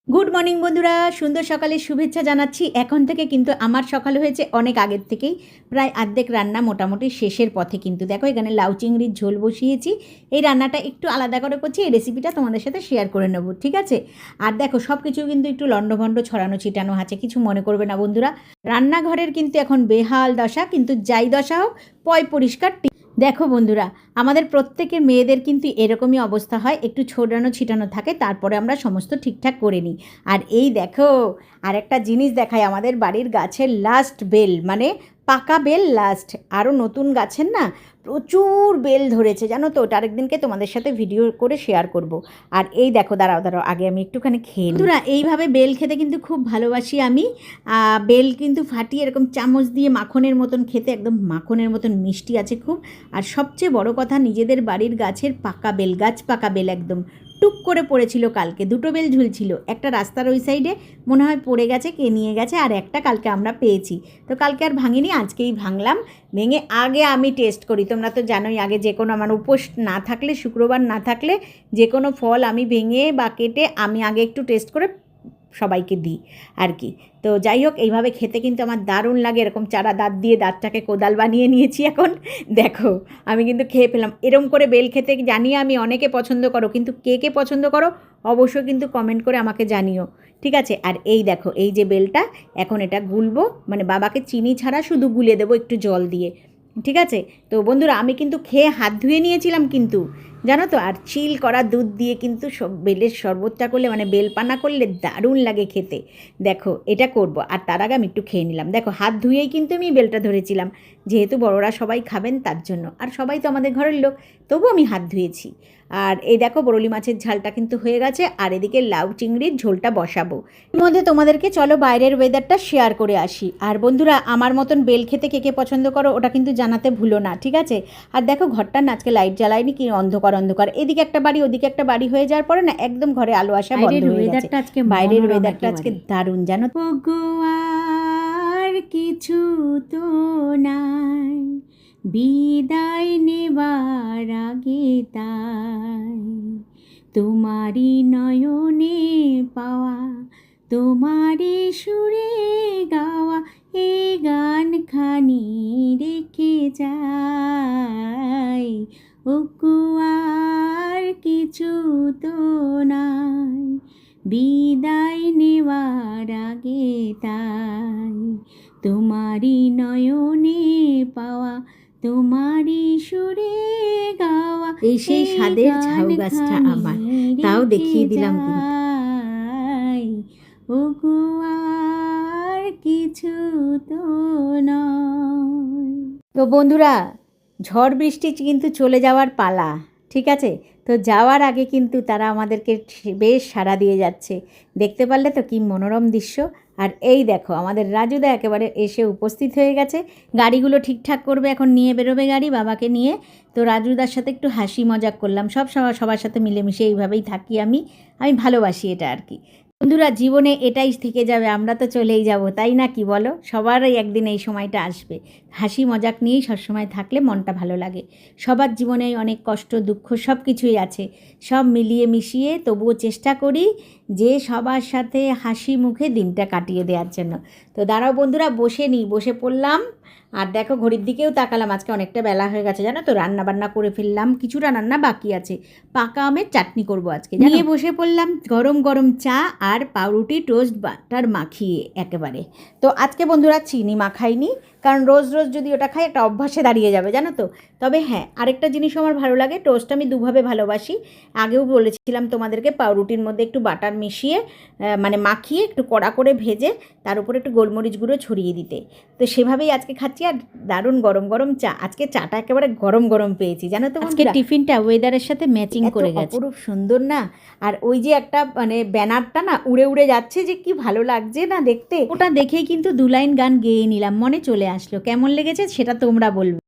Good morning বন্ধুরা, সুন্দর সকালের শুভেচ্ছা জানাচ্ছি। এখন থেকে কিন্তু আমার সকাল হয়েছে অনেক আগের থেকেই, প্রায় অর্ধেক রান্না মোটামুটি শেষের পথে। কিন্তু দেখো এখানে লাউ চিংড়ির ঝোল বসিয়েছি। এই রান্নাটা একটু আলাদা করে করছি, এই রেসিপিটা তোমাদের সাথে শেয়ার করে নেবো, ঠিক আছে? আর দেখো সব কিছু কিন্তু একটু লণ্ডভণ্ড ছড়ানো ছিটানো আছে, কিছু মনে করবে না বন্ধুরা। রান্নাঘরের কিন্তু এখন বেহাল দশা, কিন্তু যাই দশা হোক পয় পরিষ্কার। দেখো বন্ধুরা, আমাদের প্রত্যেকের মেয়েদের কিন্তু এরকমই অবস্থা হয়, একটু ছড়ানো ছিটানো থাকে, তারপরে আমরা সমস্ত ঠিকঠাক করে নিই। আর এই দেখো আর একটা জিনিস দেখাই, আমাদের বাড়ির গাছের লাস্ট বেল, মানে পাকা বেল লাস্ট, আরও নতুন গাছের না প্রচুর বেল ধরেছে জানো তো। ওটা আরেকদিনকে তোমাদের সাথে ভিডিও করে শেয়ার করব। আর এই দেখো, দাঁড়াও আগে আমি একটুখানি খেয়ে নিই। বন্ধুরা এইভাবে বেল খেতে কিন্তু খুব ভালোবাসি আমি। বেল কিন্তু ফাটিয়ে এরকম চামচ দিয়ে মাখনের মতন খেতে, একদম মাখনের মতন মিষ্টি আছে খুব। আর সবচেয়ে বড় কথা, নিজেদের বাড়ির গাছের পাকা বেল, গাছ পাকা বেল একদম টুক করে পড়েছিল কালকে, দুটো বেল ঝুলছিল, একটা রাস্তার ওই সাইডে মনে হয় পড়ে গেছে, কে নিয়ে গেছে, আর একটা কালকে আমরা পেয়েছি। তো কালকে আর ভাঙিনি, আজকেই ভাঙলাম। ভেঙে আগে আমি টেস্ট করি, তোমরা তো জানোই, আগে যে কোনো আমার উপোস না থাকলে, শুক্রবার না থাকলে যে কোনো ফল আমি ভেঙে বা কেটে আমি আগে একটু টেস্ট করে সবাইকে দিই আর কি। তো যাই হোক, এইভাবে খেতে কিন্তু আমার দারুণ লাগে। এরকম চারা দাঁত দিয়ে দাঁতটাকে কোদাল বানিয়ে নিয়েছি এখন। দেখো আমি কিন্তু খেয়ে ফেলাম। এরম করে বেল খেতে জানি আমি অনেকে পছন্দ করো, কিন্তু কে কে পছন্দ করো অবশ্যই কিন্তু কমেন্ট করে আমাকে জানিও, ঠিক আছে? আর এই দেখো, এই যে বেলটা, এখন এটা গুলবো, মানে বাবাকে চিনি ছাড়া শুধু গুলে দেবো একটু জল দিয়ে, ঠিক আছে? তো বন্ধুরা আমি কিন্তু খেয়ে হাত ধুয়ে নিয়েছিলাম কিন্তু, জানো তো। আর চিল করা দুধ দিয়ে কিন্তু সব বেলের শরবতটা করলে, মানে বেলপানা করলে দারুণ লাগে খেতে। দেখো এটা করব, আর তার আগে আমি একটু খেয়ে নিলাম। দেখো হাত ধুয়েই কিন্তু আমি বেলটা ধরেছিলাম, যেহেতু বড়রা সবাই খাবেন তার জন্য, আর সবাই তো আমাদের ঘরের লোক, তবু আমি হাত ধুয়েছি। আর এই দেখো বরলি মাছের ঝালটা কিন্তু হয়ে গেছে, আর এদিকে লাউ চিংড়ির ঝোলটা বসাবো। এর মধ্যে তোমাদেরকে চলো বাইরের ওয়েদারটা শেয়ার করে আসি। আর বন্ধুরা আমার মতন বেল খেতে কে কে পছন্দ করো ওটা কিন্তু জানাতে ভুলো না, ঠিক আছে? আর দেখো ঘরটা না আজকে লাইট জ্বালায়নি, কি অন্ধকার অন্ধকার, এদিকে একটা বাড়ি ওদিকে একটা বাড়ি হয়ে যাওয়ার পরে না একদম ঘরে আলো আসা বন্ধ হয়ে গেছে। বাইরের ওয়েদারটা আজকে দারুণ জানো তো। আর কিছু তো নাই, বিদায় নেবার আগে তাই তোমারই নয়নে পাওয়া, তোমারই সুরে গাওয়া এই গানখানি রেখে যাই। ওগো আর কিছু তো নাই, বিদায় নেওয়ার আগে তাই তোমারই নয়নে পাওয়া, তোমারই সুরে গাওয়া এই সেই স্বাদের ঝাউ গাছটা আমার, তাও দেখিয়ে দিলাম কিন্তু। ওগো আর কিছু তো নয়। তো বন্ধুরা ঝড় বৃষ্টি কিন্তু চলে যাওয়ার পালা, ঠিক আছে? তো যাওয়ার আগে কিন্তু তারা আমাদেরকে বেশ সাড়া দিয়ে যাচ্ছে, দেখতে পারলে তো কি মনোরম দৃশ্য। আর এই দেখো আমাদের রাজুদা একেবারে এসে উপস্থিত হয়ে গেছে, গাড়িগুলো ঠিকঠাক করবে, এখন নিয়ে বেরোবে গাড়ি বাবাকে নিয়ে। তো রাজুদার সাথে একটু হাসি মজাক করলাম, সবার সাথে মিলেমিশে এইভাবেই থাকি আমি ভালোবাসি এটা আর কি। বন্ধুরা জীবনে এটাই থেকে যাবে, আমরা তো চলেই যাব, তাই না, কি বলো? সবারই একদিন এই সময়টা আসবে। হাসি মজাক নিয়েই সবসময় থাকলে মনটা ভালো লাগে। সবার জীবনেই অনেক কষ্ট দুঃখ সব কিছুই আছে, সব মিলিয়ে মিশিয়ে তবুও চেষ্টা করি যে সবার সাথে হাসি মুখে দিনটা কাটিয়ে দেওয়ার জন্য। তো দাঁড়াও বন্ধুরা, বসে পড়লাম। আর দেখো ঘড়ির দিকেও তাকালাম, আজকে অনেকটা বেলা হয়ে গেছে জানো তো। রান্না বান্না করে ফেললাম, কিছুটা রান্না বাকি আছে, পাকা আমের চাটনি করবো আজকে। নিয়ে বসে পড়লাম গরম গরম চা আর পাউরুটি টোস্ট বাটার মাখিয়ে একেবারে। তো আজকে বন্ধুরা চিনি মাখাইনি, কারণ রোজ রোজ যদি ওটা খাই একটা অভ্যাসে দাঁড়িয়ে যাবে জানো তো। তবে হ্যাঁ, আরেকটা জিনিস আমার ভালো লাগে, টোস্ট আমি দুভাবে ভালোবাসি। আগেও বলেছিলাম তোমাদেরকে, পাউরুটির মধ্যে একটু বাটার মিশিয়ে মানে মাখিয়ে একটু কড়া করে ভেজে তার উপরে একটু গোলমরিচ গুঁড়ো ছড়িয়ে দিতে। তো সেভাবেই আজকে খাচ্ছি, আর দারুণ গরম গরম চা। আজকে চাটা একেবারে গরম গরম পেয়েছি জানো তো। আজকে টিফিনটা ওয়েদারের সাথে ম্যাচিং করে গেছে, অপরূপ সুন্দর না। আর ওই যে একটা মানে ব্যানারটা না উড়ে উড়ে যাচ্ছে, যে কি ভালো লাগছে না দেখতে। ওটা দেখেই কিন্তু 2 লাইন গান গেয়ে নিলাম, মনে চলে আসলো। কেমন লেগেছে সেটা তোমরা বলবে।